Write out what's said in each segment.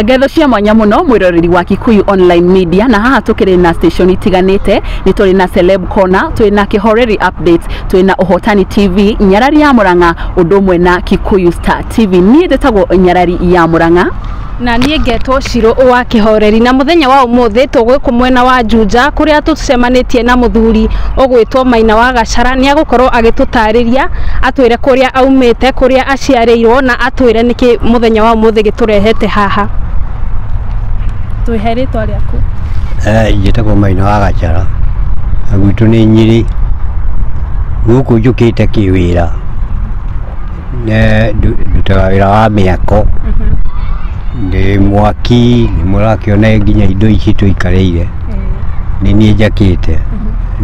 Ngetho cia mwanya muno mwiroreri wa Kikuyu Online Media na haha tukiri na station itiganite ni turi na Celeb Corner, turi na Kihoreri Updates, turi na Uhotani TV, Nyarari ya Murang'a undu umwe na Kikuyu Star TV. Ni ndetagwo Nyarari ya Murang'a na niĩ ngetwo Shiro wa Kihoreri, na muthenya wa umuthi tugwiku mwena wa Juja kuria tucemanitie na muthuri ugwitwo Maina wa Gachara. Ni agukorwo agitutariria atwire kuria aumite, kuria aciareirwo, na atwire niki muthenya wa umuthi giturehete haha. Twiheritwo riaku? Njĩtagwo Maina wa Gachara, gwitũ nĩ Nyĩrĩ, gũkũ njũkĩte kĩwĩra, ndutaga wĩra wa mĩako, ndĩ mwaki, nĩ mũrakĩona nginya indo ici tũikarĩire, nĩ niĩ njakĩte.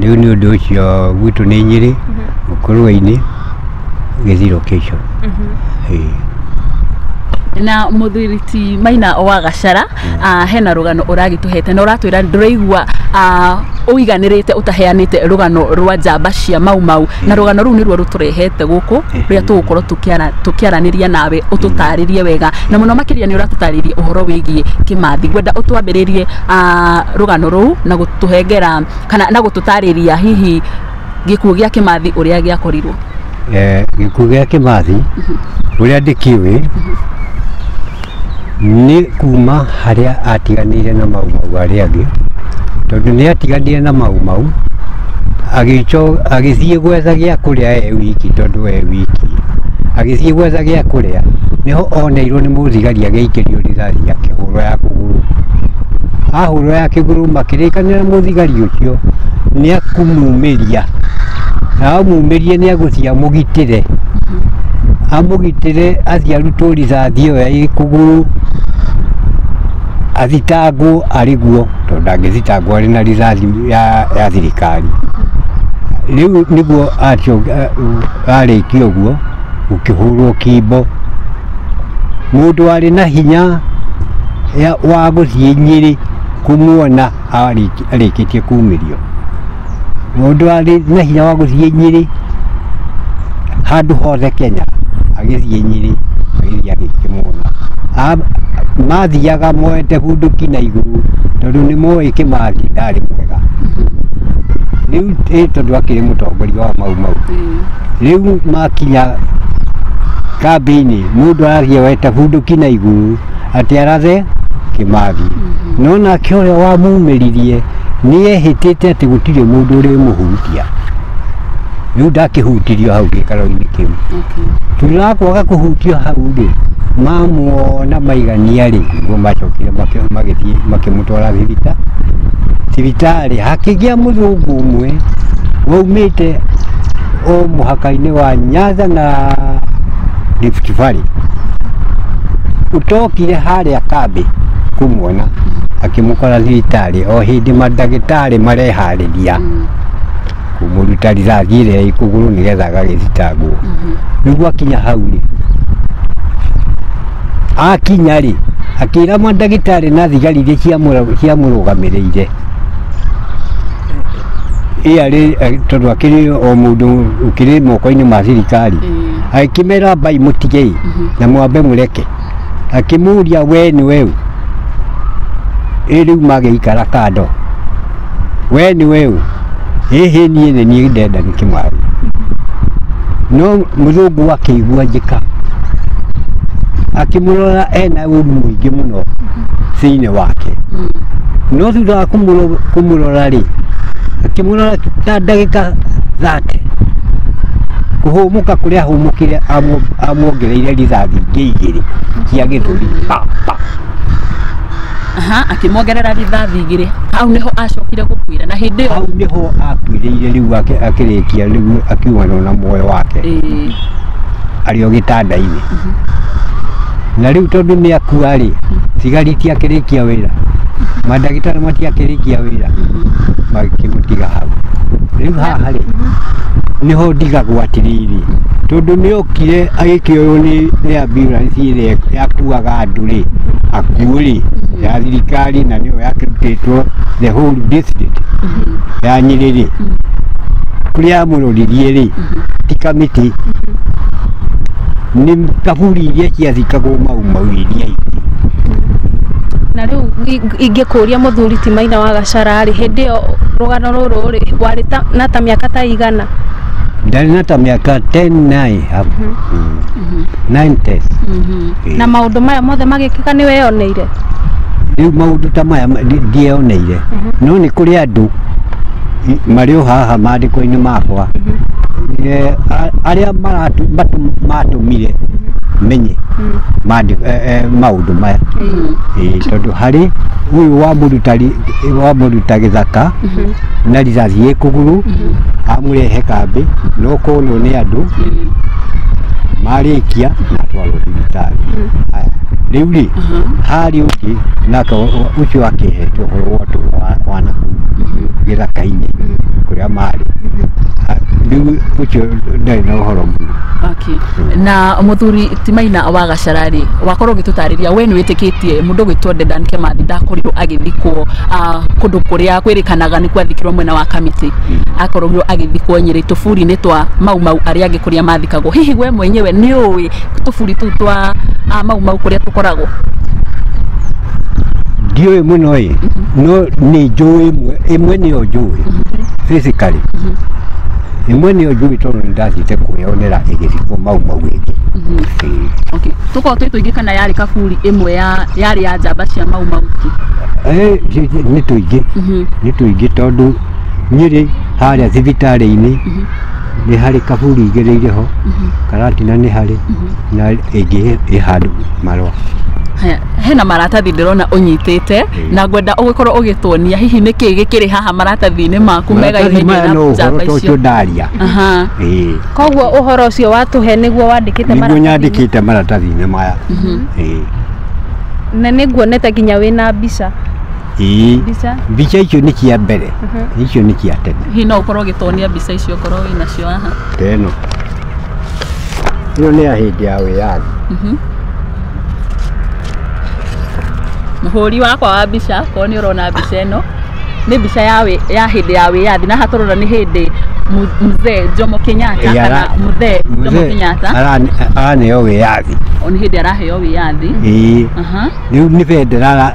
Rĩu nĩ ũndũ ũcio gwitũ nĩ Nyĩrĩ, Mũkũrwe-inĩ, Gĩthii location. Na muthuriti Maina wa Gachara hena rugano uragituhete na uratwira nduraigua uiganirite utaheanite rugano rwa njamba cia mau na rugano ru nirwo ruturehete guku ria tugukorwo tukiaraniria nawe ututaririe wega na muno makiria ni uratutaririe uhoro wigie Kimathi. Gwenda utwambiririe rugano ru na gutuhengera kana na gututariria hihi gikuo gia Kimathi uria giakorirwo. Gikuo gia Kimathi uria ndikiwe ni kuma haria atiganire na mau aria angi, tondu ni atiganire na mau agithie gwetha gia kuria wiki, tondu wiki agithie gwetha gia kuria niho oneirwo ni muthigari ageikirio rithathi ya kiguru ya kuguru. Ahurwo ya kiguru makirikanira muthigari ucio ni akumumiria, na amumirie ni aguthia mugitire, amugitire athia rutwo rithathi iyo ya kuguru, athitangwo ariguo, tondu angithitangwo ari na rithathi ya thirikari. Riu niguo arikio guo ukihurwo kimbo, mundu ari na hinya wa guthie Nyĩrĩ kumuona arikitie kumirio. Mundu ari na hinya wa guthie Nyĩrĩ handu hothe Kenya agithie Nyĩrĩ agithie agikimona. Mathiaga moete bunduki na iguru tondu ni moĩ Kimathi ndari mwega. Riu tondu akiri mutongoria wa mau. Riu makinya kambini mundu arathie wete bunduki na iguru ati arathe Kimathi. No nake uria wamumiririe ni ehitite ati gutire mundu uri muhutia. Riu ndakihutirio hau gikaro-ini kiu. Turakwaga kuhutio hau ri mamuona maigania ri ngo macokire magithie makimutwara thibitari. Hakigia muthungu umwe waumite o muhaka-ini wa Nyanza na Rift Valley, utokire haria kambi kumwona akimukora thibitari. O hindi madagitari marehariria kumuruta rithathi iria ikuguru nigetha agagithitangwo. Niguo akinya hau ri, akinya ri akira madagitari na thigari iria ciamurugamireire iari tondu akiri o mundu ukiri moko-ini ma thirikari, akimera bai mutige na mwambe mureke. Akimuria we ni weu, riu magiikara kando, we ni weu, hihi nie ni nie ndenda ni Kimathi. No muthungu akigua njika, akimurora ena uru mwingi muno thiini wake. No thutha wa kumurora ri akimurora ta ndagika 30 kuhumuka kuria ahumukire amuongereire rithathi ingĩ cia gĩthũri. Akimwongerera rithathi igĩrĩ. Hau niho acokire gukwira na hindi hau niho akwiriire. Riu akirikia riu akiumana na muoyo wake ari o gitanda-ini. Na riu tondu ni akua ri thigari tiakirikia wira, madagitari matiakirikia wira, makimutiga hau. Riu haha ri niho ndigagwo atiriri, tondu ni okire agikioywo ni ambulance iria yakuaga andu ri akuo ri ya thirikari, na niyo yakirutitwo the whole district ya Nyĩrĩ ri kuria amuroririe ri ti kamiti ni kaburi iria ciathikagwo mau iria ingĩ. ingĩkũria mũthuri ti Maina wa Gachara rĩ, hĩndĩ ĩyo rũgano rũrũ rĩ warĩ na ta mĩaka ta igana? Ndarĩ na ta mĩaka 10 hapo 90. Na maũndũ maya mothe magĩkĩka nĩ weyoneire? Rĩu maũndũ ta maya ndieyoneire, no nĩ kũrĩ andũ marĩ o haha maandĩko-inĩ makwa arĩa matũmire menye maũndũ maya, tondũ harĩ ũyũ wa mũruta gĩthaka na risasi ĩ kũgũrũ amũrehe kambĩ no konwo nĩ andũ marĩkia na twarwo thibitarĩ. Rĩu rĩ harĩ ũngĩ nake ũcio akĩhetwo ũhoro wa ũtũũro wa nakũu gĩthaka-inĩ kũrĩa marĩ, rĩu ũcio ndarĩ na ũhoro mũno. Na mũthuri ti Maina wa Gachara rĩ, wakorwo ũgĩtũtarĩria we nĩ wĩtĩkĩtie mũndũ gwĩtwo Dedan Kimathi ndakorirwo agĩthikwo kũndũ kũrĩa kwĩrĩkanaga nĩ kwathikirwo mwena wa Kamiti, akorirwo agĩthikwo Nyeri tũburi-inĩ twa Mau Mau arĩa angĩ kũrĩa mathikagwo. Hihi we mwenyewe nĩ ũĩ tũburi tũu twa Mau Mau kũrĩa tũkoragwo? Ndiũĩ mũno ĩ, no nĩ njũĩ ĩmwe nĩyo njũĩ physically, ĩmwe nĩyo njũĩ tondũ nĩ ndathiĩte kwĩyonera ĩgĩthikwo Mau Mau ĩngĩ. Tũkorwo twĩ tũingĩ kana yarĩ kaburi ĩmwe yarĩ ya njamba cia Mau Mau tu? Nĩ tũingĩ tondũ Nyeri harĩa thibitarĩ-inĩ nĩ harĩ kaburi igĩrĩire ho, Karatina nĩ harĩ na ĩngĩ ĩ handũ Marua. Hena maratathi ndĩrona ũnyitĩte na ngwenda ũgĩkorwo ũgĩtuonia hihi nĩkĩ gĩkĩrĩ haha maratathi-inĩ maku megaine na njamba icio. Ndaria. Koguo ũhoro ũcio watũhe nĩguo wandĩkĩte maratathi? Nĩguo nyandĩkĩte maratathi-inĩ maya. Na nĩnguonete nginya wĩna mbica. Mbica icio nĩ cia mbere, icio nĩ cia tene. Hihi no ũkorwo ũgĩtuonia mbica icio korwo wĩnacio haha? Teno ĩyo nĩ ya hĩndĩ ya wĩyathi. Mũhũri wakwa wa mbica korwo nĩ ũrona mbica ĩno nĩ mbica ya hĩndĩ ya wĩyathi, na hatũrona nĩ hĩndĩ Mzee Jomo Kenyatta kana Mzee Jomo Kenyatta araneo wĩyathi, nĩ hĩndĩ araheo wĩyathi. Rĩu nĩ bendera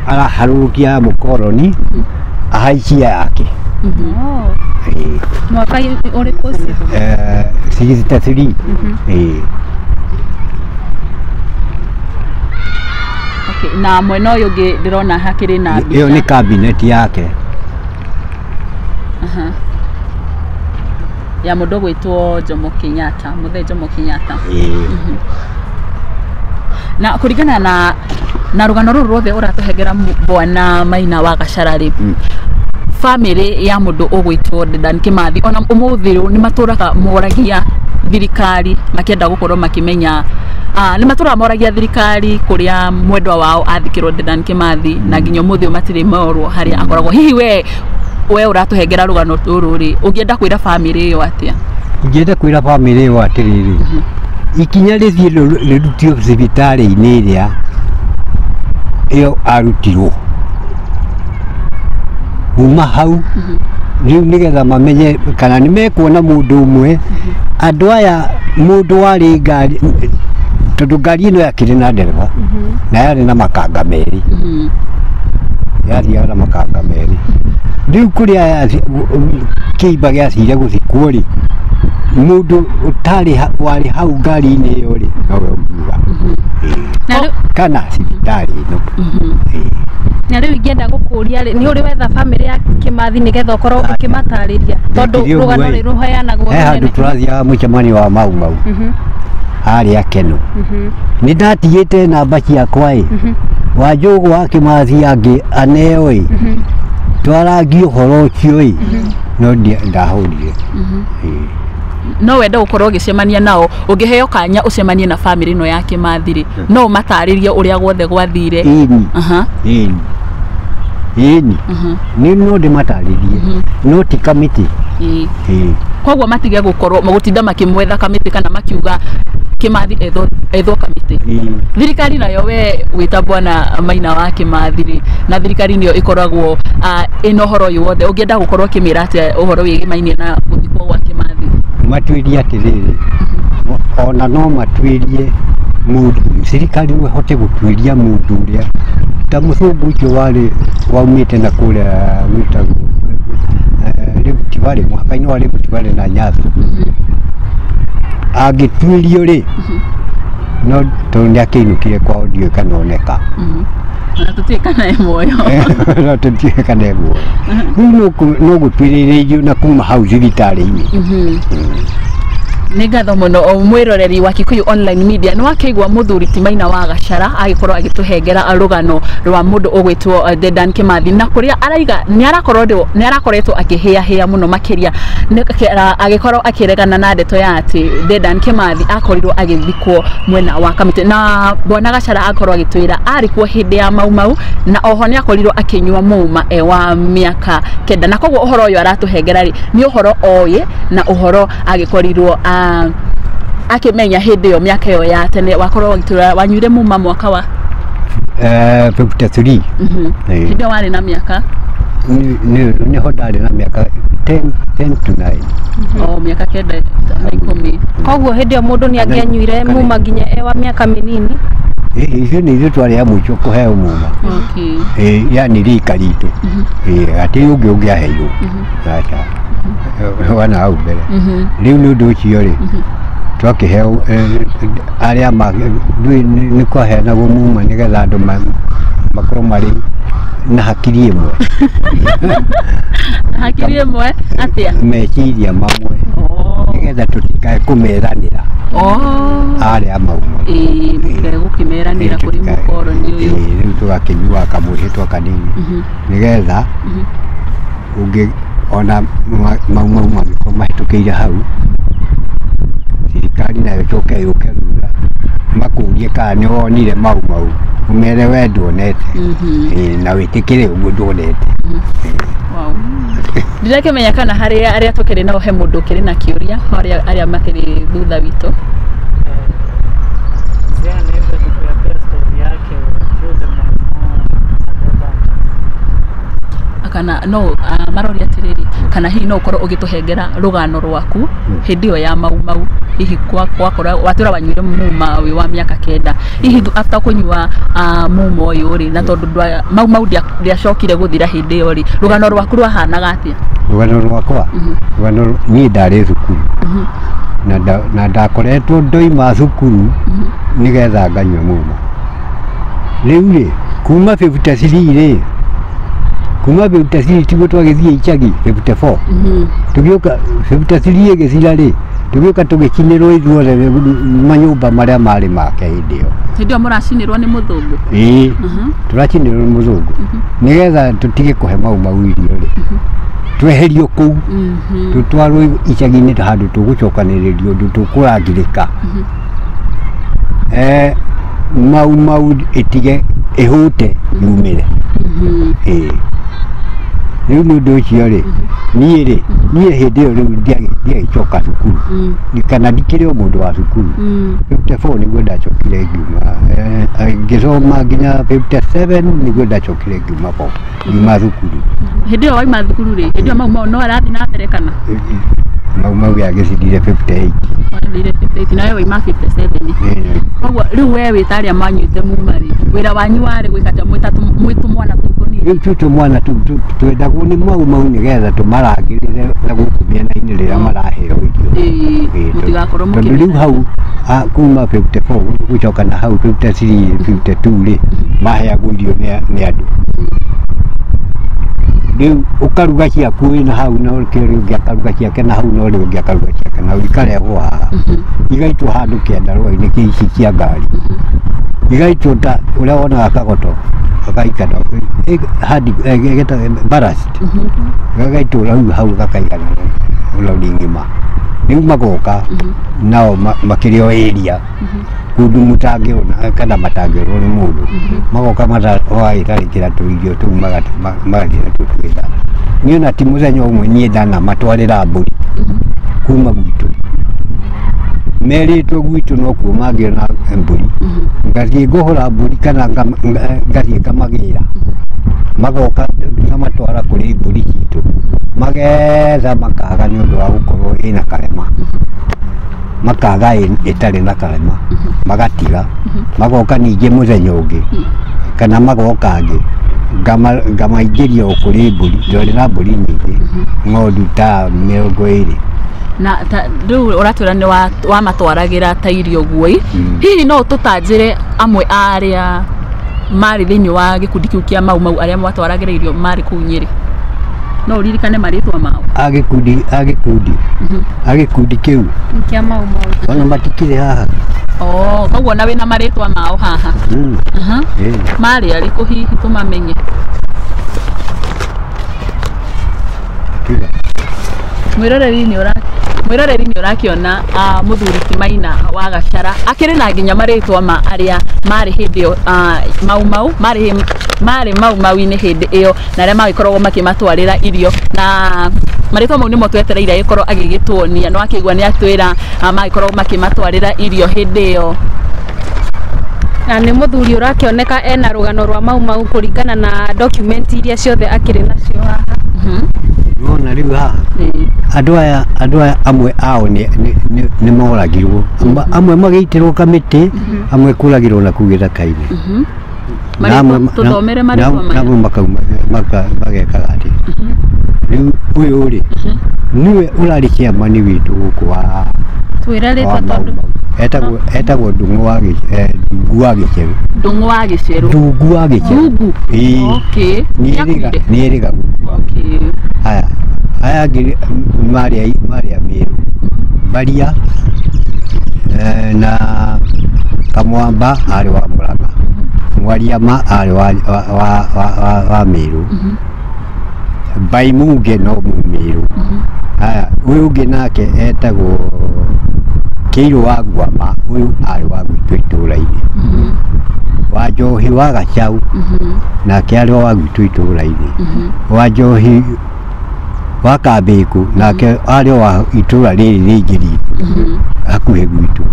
araharũrũkia mũkoroni ahaicia yake. Mwaka ũrĩkũ ũcio? 63. Na mwena ũyũ ũngĩ ndĩrona hakĩrĩ na mbica. Ĩyo nĩ cabinet yake ya mũndũ gwĩtwo Jomo Kenyatta, Mzee Jomo Kenyatta. Na kũringana na rũgano rũrũ rwothe ũratũhengera Bwana Maina wa Gachara rĩ, family ya mũndũ ũgwĩtwo Dedan Kimathi ona ũmũthĩ nĩ matũraga moragia thirikari makĩenda gũkorwo makĩmenya nĩ matũraga moragia thirikari kũrĩa mwendwa wao athikĩrwo Dedan Kimathi na nginya ũmũthĩ matirĩ morwo harĩa akoragwo. Hihi we ũratũhengera rũgano rũrũ rĩ, ũngĩenda kwĩra family ĩyo atĩa? Ingĩenda kwĩra family ĩyo atĩrĩrĩ, ikinya rĩthiĩ rĩrutio thibitarĩ-inĩ ĩrĩa ĩyo arutirwo, kuma hau rĩu nĩgetha mamenye kana nĩ mekuona mũndũ ũmwe. Andũ aya mũndũ warĩ ngari, tondũ ngari ĩno yakĩrĩ na ndereba na yarĩ na makanga merĩ, yathiaga na makanga merĩ. Rĩu kũrĩa kĩimba gĩacire gũthikwo rĩ, mũndũ warĩ hau ngari-inĩ ĩyo rĩ nowe ũngiuga kana thibitarĩ ĩno. Na rĩu ingĩenda gũkũria rĩ, nĩ ũrĩ wetha family ya Kimathi nĩgetha ũkorwo ũkĩmatarĩria, tondũ rũgano rĩ rũheanagwo he handũ tũrathiaga mũcemanio wa Mau Mau harĩa Keno, nĩ ndatigĩte namba ciakwa ĩ, Wanjũgũ wa Kimathi angĩ aneo ĩ, twarangio ũhoro ũcio ĩ, no ndahũrire. No wenda gũkorwo ũgĩcemania nao, ũngĩheo kanya ũcemanie na family ĩno ya Kimathi rĩ, no ũmatarĩrie ũrĩa guothe gwathire? Ĩni no ndĩmatarĩrie, no ti kamĩtĩ. Koguo matige gũkorwo gũtinda makĩmwetha kamĩtĩ kana makiuga Kimathi ethwo kamĩtĩ. Thirikari nayo we wĩta Bwana Maina wa Kimathi rĩ, na thirikari nĩyo ĩkoragwo ĩna ũhoro ũyũ wothe, ũngĩenda gũkorwo ũkĩmĩra atĩa ũhoro wĩgĩmainie na gũthikwo gwa Kimathi? Matuĩrie atĩrĩrĩ, ona no matuĩrie mũndũ, thirikari no ĩhote gũtuĩria mũndũ ũrĩa ta mũthũngũ ũcio warĩ waumĩte na kũrĩa gwĩtagwo Rift Valley, mũhaka-inĩ wa Rift Valley na Nyanza angĩtuĩrio rĩ no tondũ nĩakĩinũkire kwao ndiũĩ kana oneka na tũtiĩ kana e muoyo no tũtiĩ kana e muoyo rĩu no gũtuĩrĩrĩirio na kuma hau thibitarĩ-inĩ. nĩ ngatho mũno o mwĩroreri wa Kikuyu Online Media nĩ wakĩigua mũthuri ti Maina wa Gachara agĩkorwo agĩtũhengera rũgano rwa mũndũ ũgwĩtwo Dedan Kimathi na kũrĩa araiga nĩ arakoretwo akĩhĩahĩa mũno makĩria agĩkorwo akĩregana na ndeto ya atĩ Dedan Kimathi akorirwo agĩthikwo mwena wa Kamiti na Bwana Gachara akorwo agĩtwĩra arĩkuo hĩndĩ ya mau na oho nĩ akorirwo akĩnyua mũma wa mĩaka 9 na koguo ũhoro ũyũ aratũhengera nĩ ũhoro oĩ na ũhoro agĩkorirwo akimenya hĩndĩ ĩyo mĩaka ĩyo ya tene wakorwo ũgĩtũra wanyuire muma mwaka wa 53 hĩndĩ warĩ na mĩaka nĩ ho ndarĩ na mĩaka 10 to 9 mĩaka 9 na 10 koguo hĩndĩ ĩyo mũndũ nĩ angĩanyuire muma nginya ewa mĩaka mĩnini icio nĩ ithuĩ twarĩ a mũico kũheo muma yani rika ritũ atĩ ũngĩ ũngĩaheirwo aca wana hau mbere rĩu nĩ ũndũ ũcio rĩ twakĩheo arĩa nĩ kwaheanagwo muma nĩgetha andũ makorwo marĩ na hakiri ĩmwe hakiri ĩmwe atĩa meciria mamwe nĩgetha tũtikae kũmeranĩra arĩa mauma gũkĩmeranĩra kũrĩ mũkoroni ũyũ rĩu tũgakĩnyua kamũhĩtwa kanini nĩgetha ũngĩ ona mau mangĩkorwo mahĩtũkĩire hau thirikari nayo ĩcoke yũke thutha makũrie kana nĩ wonire mau ũmere we nduonete na wĩtĩkĩre ũguo nduonete. ndirakĩmenya kana harĩ arĩa tũkĩrĩ nao he mũndũ ũkĩrĩ na kĩũria arĩa makĩrĩ thutha witũ kana no marori atĩrĩrĩ kana hihi no ũkorwo ũgĩtũhengera rũgano rwaku hĩndĩ ĩyo ya mau hihi kwakorwo watũra wanyuire muma wĩ wa mĩaka 9 hihi after kũnyua muma ũyũ rĩ na tondũ mau ndiacokire gũthira hĩndĩ ĩyo rĩ rũgano rwaku rwahanaga atĩa? Rũgano rwakwa niĩ ndarĩ thukuru na ndakoretwo ndoima thukuru nĩgetha nganyua muma rĩu rĩ kuma 53 rĩ kuma 53 tiguo twagĩthiĩ Icagi 54 tũgĩũka 53 ĩgĩthira rĩ tũgĩũka tũgĩkinĩrwo ithuothe manyũmba marĩa marĩ make hĩndĩ ĩyo mũracinĩrwo nĩ mũthũngũ tũracinĩrwo nĩ mũthũngũ nĩgetha tũtige kũhe mau irio rĩ tweherio kũu tũtwarwo icagi-inĩ handũ tũgũcokanĩrĩrio ũndũ tũkũrangĩrĩka mau ĩtige ĩhũte yumĩre rĩu nĩ ũndũ ũcio rĩ niĩ hĩndĩ ĩyo rĩu ndiagĩcoka cukuru kana ndikĩrĩ o mũndũ wa cukuru 54 nĩguo ndacokire ngiuma ngĩthoma nginya 57 nĩguo ndacokire ngiuma thukuru. Hĩndĩ ĩyo wauma thukuru rĩ hĩndĩ ĩyo mau no arathiĩ na mbere kana mau yagĩcindire 58 nawe wauma 57 koguo rĩu we wĩta arĩa manyuĩte muma rĩ wĩra wanyu warĩ gwĩkata mwĩ tũmwana tũtũ rĩu tũmwana twendagwo nĩ mau nĩgetha tũmarangĩrĩre na gũkũ mĩena-inĩ rĩrĩa maraheo irio tondũ rĩu hau kuma 54 gũcoka na hau 53 52 rĩ maheagwo irio nĩ andũ rĩu ũkaruga ciaku wĩna hau na ũrĩa ũngĩ akaruga ciake na hau na ũrĩa ũngĩ akaruga ciake na ikarehwo haha igaitwo handũ kĩandarũa-inĩ kĩici kĩa ngari igaitwo ta ũrĩa wonaga kagoto gagaikana barast gagaitwo hau gakaigana ũrauri ng'ima rĩu magoka nao makĩrĩ o area kũndũ mũtangĩona kana matangĩrwo nĩ mũndũ magoka magagĩtharĩkĩra tũirio tũu magathiĩ natuo twĩra niĩ ona ti mũthenya ũmwe niĩ ndanamatwarĩra mbũri kuma gwitũ merĩtwo gwitũ no kuo mangĩona mbũri ngathiĩ ngũhũra mbũri kana ngathiĩ ngamagĩra magoka ngamatwara kũrĩ mbũri citũ magetha makaga nĩ ũndũ wa gũkorwo ĩna karema makaga ĩtarĩ na karema magatiga magoka ningĩ mũthenya ũngĩ kana magoka angĩ ngamaingĩria o kũrĩ mbũri, ndorĩ na mbũri nyingĩ, ng'ondu ta 20. Na rĩu ũratwĩra nĩ wamatwaragĩra ta irio guoi, hihi no tũtanjĩre amwe arĩa marĩ thĩinĩ wa gĩkundi kĩu kĩa Mau Mau arĩa mwatwaragĩra irio marĩ kũu Nyĩrĩ, no ũririkane marĩtwa mao? Agĩkundi kĩu kĩa Mau Mau ona matikĩrĩ haha. Koguo na wĩna marĩtwa mao haha? Marĩ arĩkũ hihi tũmamenye? Mwĩroreri nĩ ũrakĩona mũthuri ti Maina wa Gacara akĩrĩ na nginya marĩtwa ma arĩa marĩ hĩndĩ ĩyo Mau Mau, marĩ Mau Mau-inĩ hĩndĩ ĩyo na arĩa magĩkoragwo makĩmatwarĩra irio, na marĩtwa mau nĩmo twetereire agĩkorwo agĩgĩtuonia. No akĩigua nĩ atwĩra magĩkoragwo makĩmatwarĩra irio hĩndĩ ĩyo. Na nĩ mũthuri ũrakĩoneka ena rũgano rwa Mau Mau kũringana na document iria ciothe akĩrĩ nacio haha. Nona rĩu haha andũ aya amwe ao nĩ moragirwo, amwe magĩitĩrwo kamĩtĩ, amwe kũragirwo na kũu gĩthaka-inĩ, tũthomere marĩtwa maya, namo magekaga atĩ rĩu ũyũ rĩ niwe ũrarĩ chairman witũ gũkũ wa twĩra rĩtwa tondũ etagwo Ndung'u wa Gĩceru. Ndung'u wa Gĩceru. Ndung'u wa Gĩceru. Okay. Nĩ erĩga gũkua. Okay. Aya angĩ marĩ a Meru, Mbaria na Kamwamba arĩ wa Mũrang'a, Mwariama arĩ wa Meru, Baimunge no Meru. Ũyũ ũngĩ nake etagwo Kĩirũ wa Guama, ũyũ arĩ wa gwitũ itũũra-inĩ. Wanjohi wa Gacaũ nake arĩ wa gwitũ itũũra-inĩ. Wanjohi wa Kambĩkũ nake arĩ wa itũũra rĩrĩ rĩngĩ ritũ hakuhĩ gwitũ.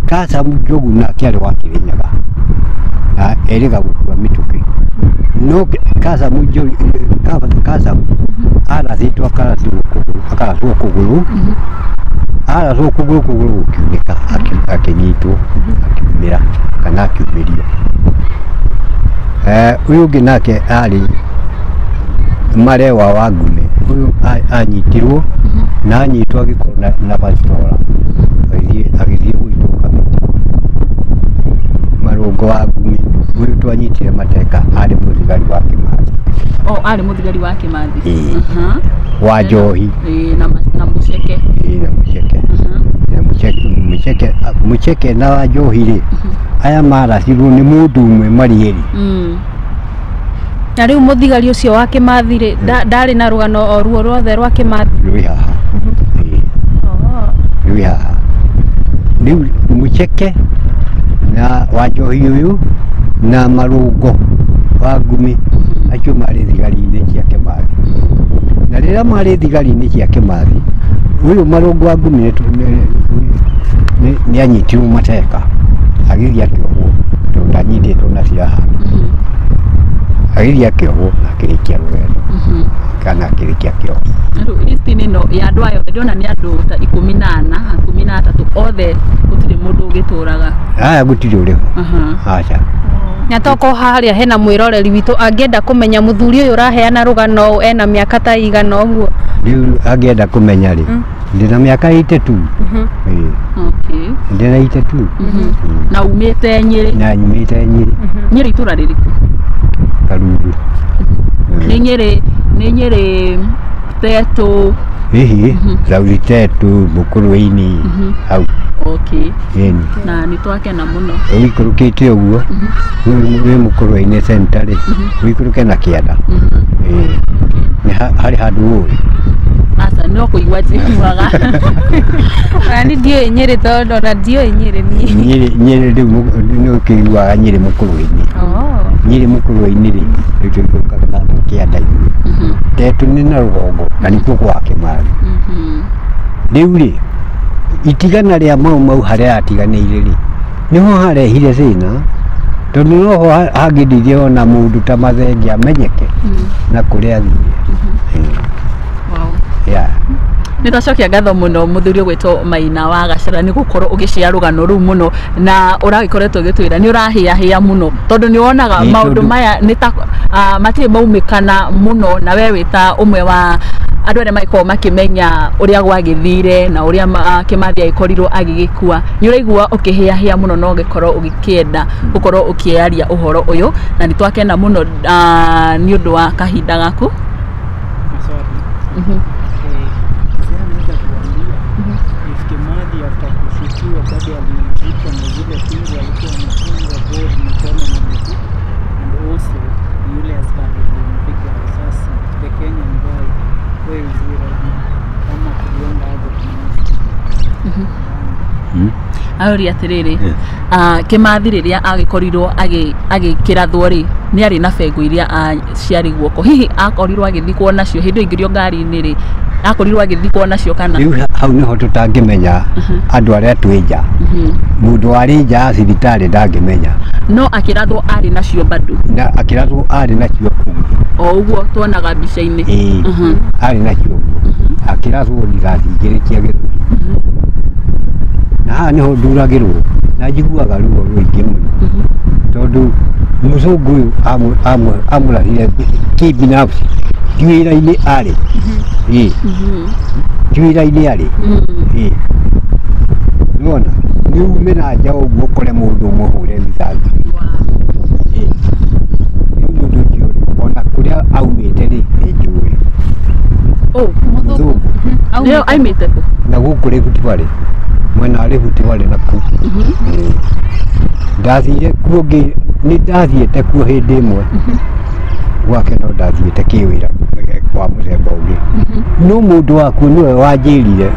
Kacamu Njogu nake arĩ wa Kĩrĩnyaga na erĩga gũkua mĩtũkĩ. No Kacamu arathĩtwo akaraswo kũgũrũ, kũgũrũ gũkiunĩka, akĩnyitwo akiumĩra kana akiumĩrio. Ũyũ ũngĩ nake arĩ Marewa wa Ngume, ũyũ anyitirwo na anyitwo agĩkorwo na bastola agĩthiĩ gwitũ kamĩtĩ. Marũngo wa Ngume ũyũ twanyitire mateka arĩ mũthigari wa Kĩmathi. Arĩ mũthigari wa Kĩmathi. Wa Njohi na Mũceke. Mũceke na wa Njohi rĩ, aya maracirwo nĩ mũndũ ũmwe marĩ erĩ. Na rĩu mũthigari ũcio wa Kĩmathi rĩ ndarĩ na rũgano o ruo rwothe rwa Kĩmathi? Rwĩ haha. Rwĩ haha. Rĩu Mũceke na wa Njohi ũyũ na Marũngo wa Ngume acio marĩ thigari-inĩ cia Kĩmathi. Na rĩrĩa marĩ thigari-inĩ cia Kĩmathi, ũyũ Marũngo wa Ngume nĩ anyitirwo mateka agĩthiĩ akĩohwo tondũ ndanyitĩtwo na ciraha. Agĩthiĩ akĩohwo akĩrĩkia rũgendo kana akĩrĩkia kĩoho. Rĩu list-inĩ ĩno ya andũ aya ndĩrona nĩ andũ ta 13 othe gũtirĩ mũndũ ũgĩtũraga. Aya gũtirĩ ũrĩ ho. Aca. Na toko harĩa hena mwĩroreri witũ angĩenda kũmenya mũthuri ũyũ ũraheana rũgano ena mĩaka ta igana ũguo. Rĩu angĩenda kũmenya rĩ, ndĩna mĩaka 82. Okay. Ndĩna 82. Na umĩte Nyĩrĩ? Na nyumĩte Nyĩrĩ. Nyĩrĩ itũra rĩrĩkũ? Karundu. Nĩ Nyĩrĩ Tetu. Rauri Tetu, Mũkũrũi-inĩ hau. Okay. Na nĩ twakena mũno. Ũikũrũkĩte ũguo wĩ Mũkũrũi-inĩ center rĩ, ũikũrũke na Kĩanda. Harĩ handũ ũĩ. Aca no kũigua njiguaga. Ni ndiũĩ Nyĩrĩ tondũ ona ndiũĩ Nyĩrĩ niĩ. Nyĩrĩ rĩu nĩ ũkĩiguaga Nyĩrĩ Mũkũrũi-inĩ. Nyĩrĩ Mũkũrũi-inĩ rĩ rĩu tũikũrũkaga na Kĩanda-inĩ. Tetu nĩ na rũgongo na nĩkuo kwa Kĩmathi. Rĩu rĩ itigana rĩa Mau Mau harĩa atiganĩire rĩ nĩho harehire thĩna tondũ noho hangĩndithie ona mũndũ ta Mathenge amenyeke na kũrĩa athiire. nä twacokia ngatho må no må thuri å gwä two Maina wa Gacara nä gå korwo å gä cia rå gano rå u må no na å ragä koretwo å gä twä ra nä å rahä ahä må no tondå nä wonaga maå ndå maya nä ta matirä maumä kana må no na we wä ta å mwe wa andå arä a magäkorwo makä menya å rä a gwagä thire na å rä a Kimathi agä korirwo agä gä kua nä å raigua å kä hä ahä må no na å gä korwo å gä kä enda gå korwo å kä aria å horo å yå na nä twakena må no nä å ndå wa kahinda gaku. Kimathi after kushukiwa bado alimzika na zile pingu alikuwa amefungwa board mikono na miguu, and also yule askari alimpiga risasi the Kenyan boy. Where is he right now? Kama kulienda hapo Auri atiriri Kimathi riria agikorirwo agikirathwo ri ni ari na bengo iria ciari guoko hihi akorirwo agithikwo nacio hindu ingirio ngari-ini ri akorirwo agithikwo nacio kana riu hau niho tutangimenya andu aria twinja mundu ari nja cibitari ndangimenya no akirathwo ari nacio bado na akirathwo ari nacio o uguo tuonaga mbica-ini ari nacio akirathwo ndigati igiri cia githuri na haha niho nduragirwo na njiguaga ruo ruingi muno tondu muzungu uyu amurahire kibinafsi wira-ini ari wira-ini ari nona ni ume na nja uguo ukore mundu umuhure rithathi riu mundu ucio ona kuria aumite ri njui muzungu nio aimite ku na guku ri Gutibari mwena ari Gutibari naku ndathire kuo ni ndathiete kuo hindi imwe gwake no ndathiete kiwira kwa muthemba ungi no mundu waku niwe wanjirire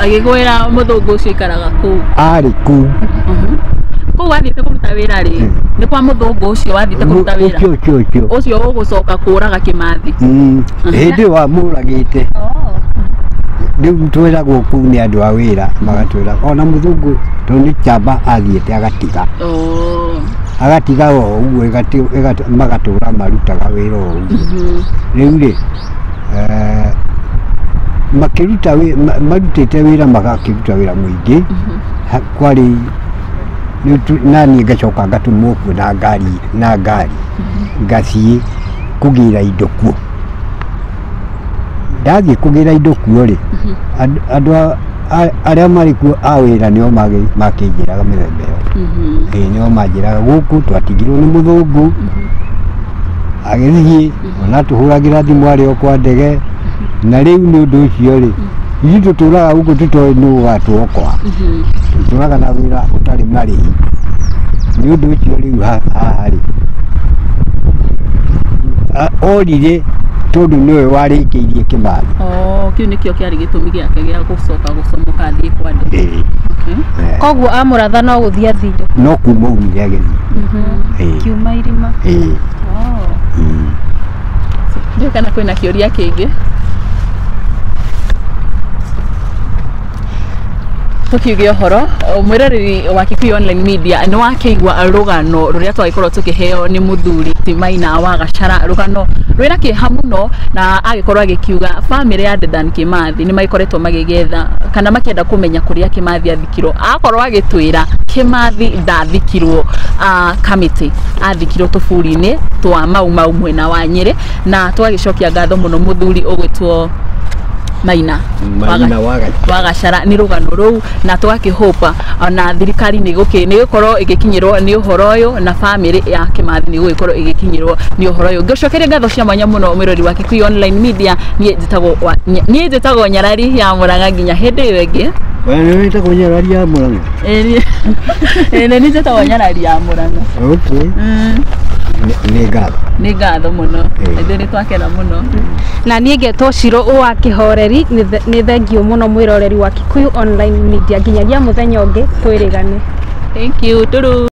agigwira muthungu ucio ikaraga ku ari ku wathiite kuruta wira ri ni kwa muthungu ucio wathiite kuruta wira ucio ugucoka kuraga Kimathi hindi wa muragite riu twiragwo kuu ni andu a wira magatwira ona muthungu toni chamba athiite agatiga agatiga o uguo magatura marutaga wira o riu ri makiruta marutite wira magakiruta wira muingi kwari nani ngacoka ngatumwo kuo na ngari ngathii kugira indo kuo ndathii kugira indo kuo ri andu aria mari kuo a wira nio makinjiraga mithemba iyo nio manjiraga guku twatigirwo ni muthungu agithii ona tuhuragira thimu ari o kwa ndege na riu ni undu ucio ri ithu tuturaga guku tutoe ni ugatwokwa tuturaga na wira utari marihi ni undu ucio riu haha ri orire tondu niwe warikiirie Kimathi kiu nikio kiari gitumi giake gia gucoka gucomoka athii kwa ndege koguo amuratha no guthii athire no kuma umire agithii kiuma irima ndio kana kwina kioria kingi tukiugia horo mwirariri wa Kikuyu Online Media ni wakeigwa rugano ruria twagikorwo tukiheo ni muthuri ti Maina wa Gacara rugano rwina kiha muno na agikorwo agikiuga family ya Dedan Kimathi ni maikoretwo magigetha kana makienda kumenya kuria Kimathi athikirwo akorwo agitwira Kimathi ndathikirwo committee athikirwo tuburi-ini twa mau mwena wa Nyeri na twagicokia ngatho muno muthuri ugwitwo Maina wa Gacara ni rugano ruu na twakihopa na thirikari ni gukorwo igikinyirwo ni uhoro uyu na family ya Kimathi ni gukorwo igikinyirwo ni uhoro uyu ngicokeria ngatho cia mwanya muno mwirori wa Kikuyu Online Media nie njitagwo Nyarari ya Murang'a nginya hindi iyo ingi ni njitagwo Nyarari ya Murang'a ni njitagwo Nyarari ya Murang'a okay ni ngatho muno ithe ni twakena muno na nie ngetwo Ciro wa Kihoreri ni thengio muno mwiroreri wa Kikuyu Online Media nginyagia muthenya ungi twirigane thank you turu